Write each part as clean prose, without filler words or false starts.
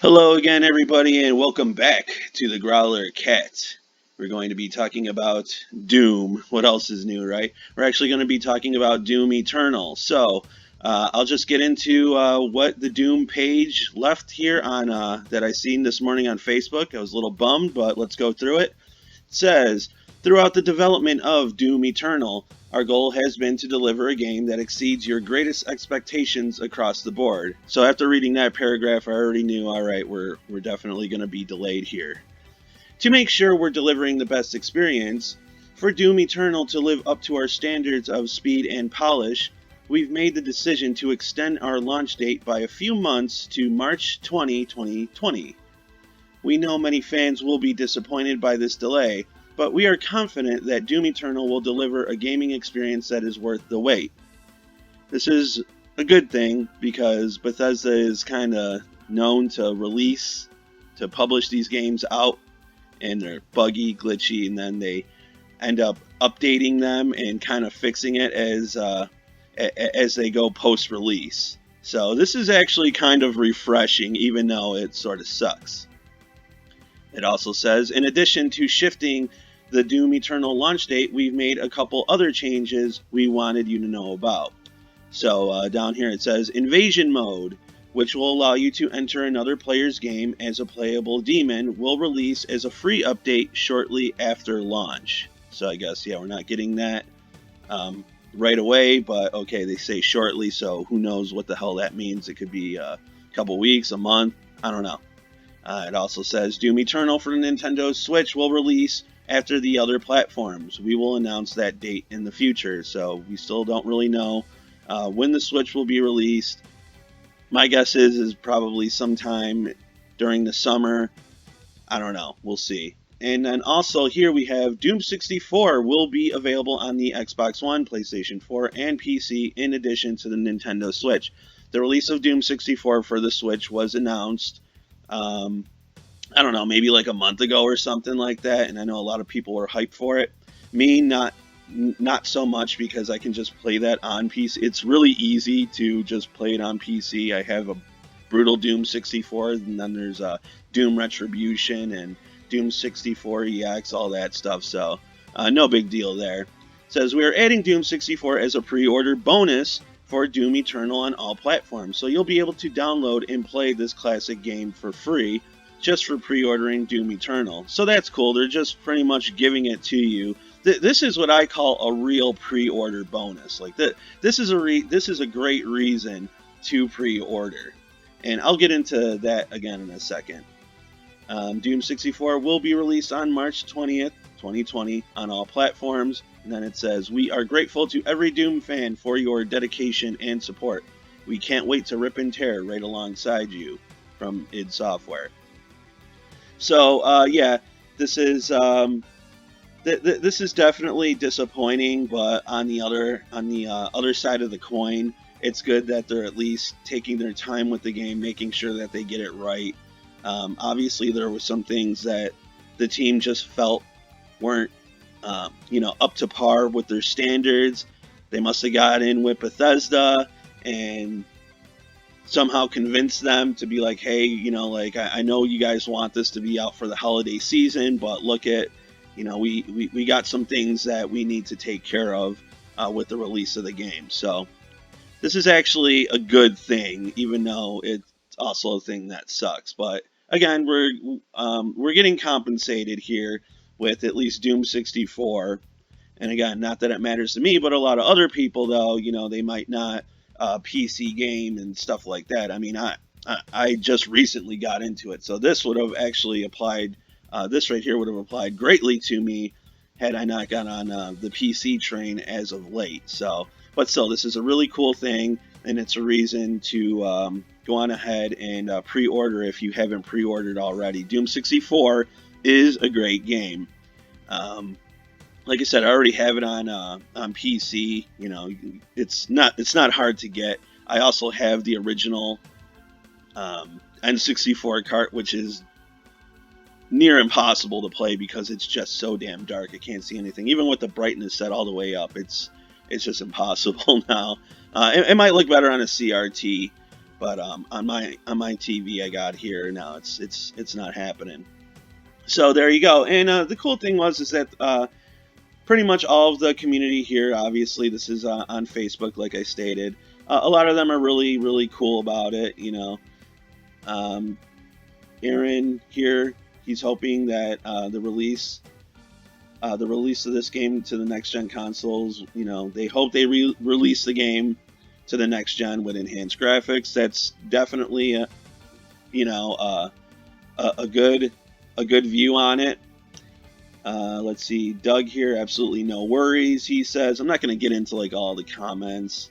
Hello again, everybody, and welcome back to the GrowlerCat. We're going to be talking about Doom. What else is new, right? We're actually going to be talking about Doom Eternal. I'll just get into what the Doom page left here on that I seen this morning on Facebook. I was a little bummed, but let's go through it. It says, throughout the development of Doom Eternal, our goal has been to deliver a game that exceeds your greatest expectations across the board. So after reading that paragraph, I already knew, all right, we're definitely going to be delayed here. To make sure we're delivering the best experience, for Doom Eternal to live up to our standards of speed and polish, we've made the decision to extend our launch date by a few months to March 20, 2020. We know many fans will be disappointed by this delay, but we are confident that Doom Eternal will deliver a gaming experience that is worth the wait. This is a good thing because Bethesda is kind of known to publish these games out, and they're buggy, glitchy, and then they end up updating them and kind of fixing it as they go post-release. So this is actually kind of refreshing, even though it sort of sucks. It also says, in addition to shifting the Doom Eternal launch date, we've made a couple other changes we wanted you to know about. So down here it says, Invasion Mode, which will allow you to enter another player's game as a playable demon, will release as a free update shortly after launch. So I guess, yeah, we're not getting that right away, but okay, they say shortly, so who knows what the hell that means. It could be a couple weeks, a month, I don't know. It also says Doom Eternal for the Nintendo Switch will release after the other platforms. We will announce that date in the future, so we still don't really know when the Switch will be released. My guess is probably sometime during the summer. I don't know. We'll see. And then also here we have Doom 64 will be available on the Xbox One, PlayStation 4, and PC in addition to the Nintendo Switch. The release of Doom 64 for the Switch was announced I don't know, maybe like a month ago or something like that, and I know a lot of people were hyped for it. Me, not so much, because I can just play that on PC. It's really easy to just play it on PC. I have a Brutal Doom 64, and then there's Doom Retribution and Doom 64 EX, all that stuff, so no big deal there. It says, we are adding Doom 64 as a pre-order bonus for Doom Eternal on all platforms, so you'll be able to download and play this classic game for free just for pre-ordering Doom Eternal. So that's cool. They're just pretty much giving it to you. This is what I call a real pre-order bonus. Like this is a great reason to pre-order, and I'll get into that again in a second. Doom 64 will be released on March 20th, 2020 on all platforms. And then it says, we are grateful to every Doom fan for your dedication and support. We can't wait to rip and tear right alongside you, from id Software. So yeah, this is this is definitely disappointing, but on the other side of the coin, it's good that they're at least taking their time with the game, making sure that they get it right. Obviously, there were some things that the team just felt weren't up to par with their standards. They must have got in with Bethesda and somehow convinced them to be like, hey, I know you guys want this to be out for the holiday season, but look at, we got some things that we need to take care of with the release of the game. So this is actually a good thing, even though it's also a thing that sucks. But again, we're getting compensated here with at least Doom 64. And again, not that it matters to me, but a lot of other people, though, they might not PC game and stuff like that. I mean, I just recently got into it, so this would have actually applied. This right here would have applied greatly to me had I not got on the PC train as of late. So, but still, this is a really cool thing, and it's a reason to go on ahead and pre-order if you haven't pre-ordered already. Doom 64 is a great game. Like I said, I already have it on PC. It's not hard to get. I also have the original N64 cart, which is near impossible to play because it's just so damn dark. I can't see anything. Even with the brightness set all the way up, it's just impossible now. It might look better on a CRT, But on my TV I got here now, it's not happening. So there you go. And the cool thing was is that pretty much all of the community here, obviously this is on Facebook, like I stated. A lot of them are really cool about it. You know, um, Aaron here, he's hoping that the release of this game to the next gen consoles, you know, they hope they release the game to the next gen with enhanced graphics. That's definitely you know, a good view on it. Let's see, Doug here, absolutely no worries. He says, I'm not going to get into like all the comments.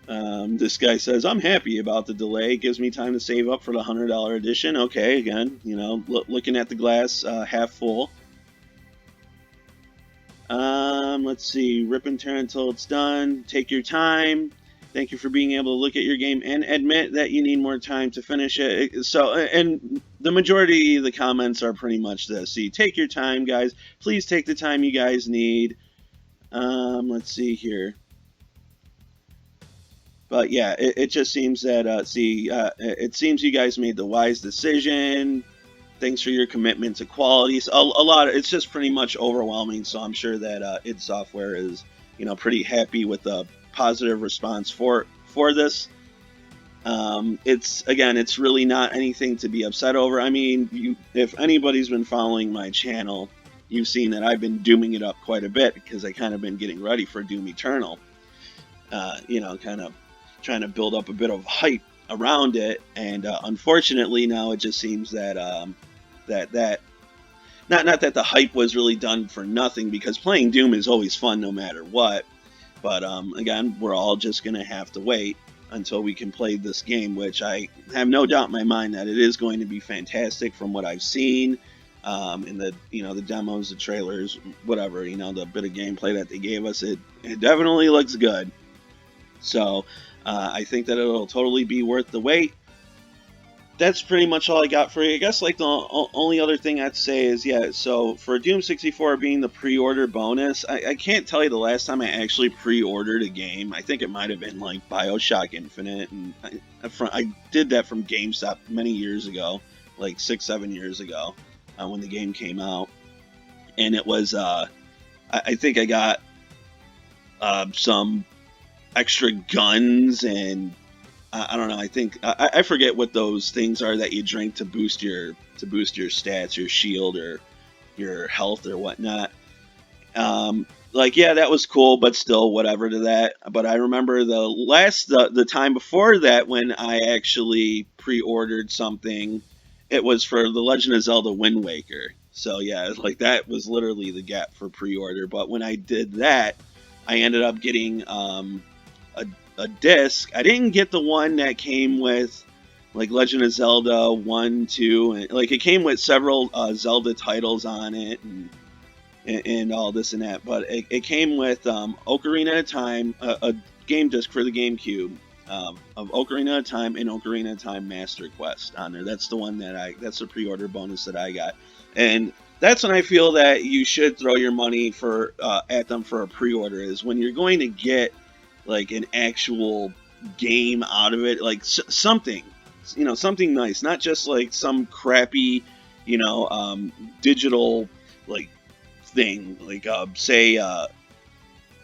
This guy says, I'm happy about the delay. It gives me time to save up for the $100 edition. Okay, again, you know, looking at the glass half full. Let's see, rip and tear until it's done. Take your time. Thank you for being able to look at your game and admit that you need more time to finish it. So, and the majority of the comments are pretty much this. See, take your time, guys. Please take the time you guys need. Let's see here. But yeah, it just seems that it seems you guys made the wise decision. Thanks for your commitment to quality. So a lot. It's just pretty much overwhelming. So I'm sure that id Software is, you know, pretty happy with the positive response for this. It's really not anything to be upset over. I mean, if anybody's been following my channel, you've seen that I've been dooming it up quite a bit because I kind of been getting ready for Doom Eternal. You know, kind of trying to build up a bit of hype around it, and unfortunately now it just seems that that not that the hype was really done for nothing, because playing Doom is always fun no matter what. But again, we're all just gonna have to wait until we can play this game, which I have no doubt in my mind that it is going to be fantastic from what I've seen in the, you know, the demos, the trailers, whatever, you know, the bit of gameplay that they gave us. It definitely looks good. So I think that it'll totally be worth the wait. That's pretty much all I got for you. I guess like the only other thing I'd say is, yeah, so for Doom 64 being the pre-order bonus, I can't tell you the last time I actually pre-ordered a game. I think it might have been like BioShock Infinite, and I did that from GameStop many years ago, like 6-7 years ago, when the game came out. And it was, I think I got some extra guns, and I don't know. I think I forget what those things are that you drink to boost your stats, your shield or your health or whatnot. Like, yeah, that was cool, but still, whatever to that. But I remember the time before that when I actually pre-ordered something, it was for The Legend of Zelda Wind Waker. So yeah, like that was literally the gap for pre-order. But when I did that, I ended up getting a disc. I didn't get the one that came with like Legend of Zelda 1, 2, and like it came with several Zelda titles on it, and all this and that. But it came with Ocarina of Time, a game disc for the GameCube of Ocarina of Time and Ocarina of Time Master Quest on there. That's the one that's the pre-order bonus that I got, and that's when I feel that you should throw your money at them for a pre-order, is when you're going to get like an actual game out of it, like something, you know, something nice, not just like some crappy, you know, digital like thing, like say a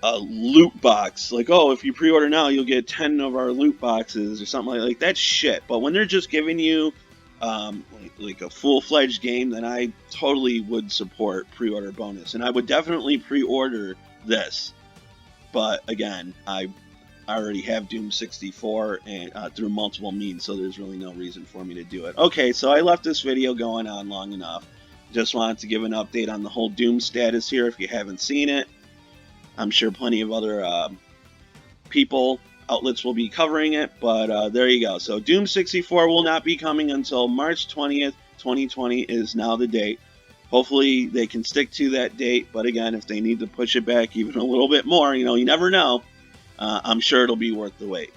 loot box, like, oh, if you pre-order now you'll get 10 of our loot boxes or something like that's shit. But when they're just giving you like a full-fledged game, then I totally would support pre-order bonus, and I would definitely pre-order this. But again, I already have Doom 64 and through multiple means, so there's really no reason for me to do it. Okay, so I left this video going on long enough. Just wanted to give an update on the whole Doom status here if you haven't seen it. I'm sure plenty of other outlets will be covering it, but there you go. So Doom 64 will not be coming until March 20th, 2020 is now the date. Hopefully they can stick to that date, but again, if they need to push it back even a little bit more, you know, you never know. I'm sure it'll be worth the wait.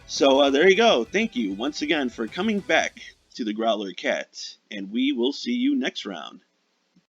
So there you go. Thank you once again for coming back to the GrowlerCat, and we will see you next round.